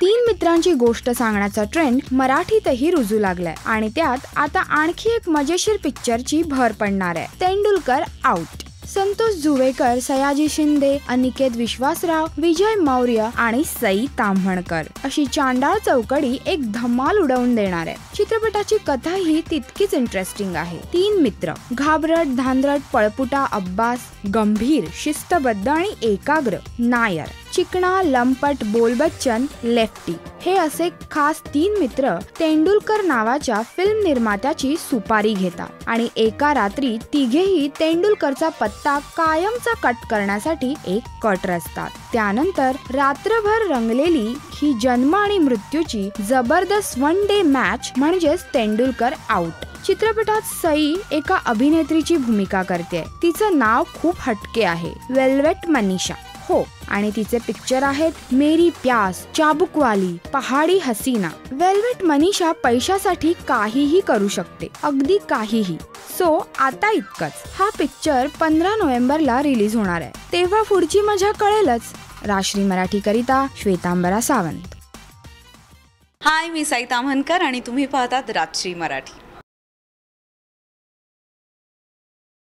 तीन मित्रांची गोष्ट सांगण्याचा ट्रेंड मराठीतही रुजू लागलाय आणि त्यात आता आणखी एक मजेशीर पिक्चरची भर पडणार आहे, तेंडुलकर आउट. संतोष जुवेकर, सयाजी शिंदे, अनिकेत विश्वासराव, विजय मौर्य आणि सई ताम्हणकर अशी चांडाळ चौकडी एक धमाल उडवून देणार आहे. चित्रपटाची कथा ही तितकीच इंटरेस्टिंग आहे. तीन मित्र, घाबरट, धांदरट, पळपुटा अब्बास, गंभीर, शिस्तबद्ध आणि एकाग्र नायर, चिकणा, लंपट, बोलबच्चन, लेफ्टी हे असे खास तीन मित्र तेंडुलकर नावाच्या फिल्म निर्मात्याची सुपारी घेतात आणि एका रात्री तिघेही तेंडुलकरचा पत्ता कायमचा कट करण्यासाठी एक कट रचतात. त्यानंतर रात्रभर रंगलेली ही जन्म आणि मृत्यूची जबरदस्त वन डे मॅच म्हणजेच तेंडुलकर आउट. चित्रपटात सई एका अभिनेत्रीची भूमिका करते. तिचं नाव खूप हटके आहे, वेल्वेट मनीषा. हो, आणि तिचे पिक्चर आहेत मेरी प्यास, चाबुकवाली, पहाडी हसीना. वेल्वेट मनीषा पैशासाठी काहीही करू शकते, अगदी काहीही. सो आता इतकंच. हा पिक्चर 15 नोव्हेंबरला रिलीज होणार आहे, तेव्हा पुढची मजा कळेलच. राश्री मराठी करिता श्वेतांबरा सावंत. हाय, मी साई ताम्हणकर आणि तुम्ही पाहतात राजश्री मराठी.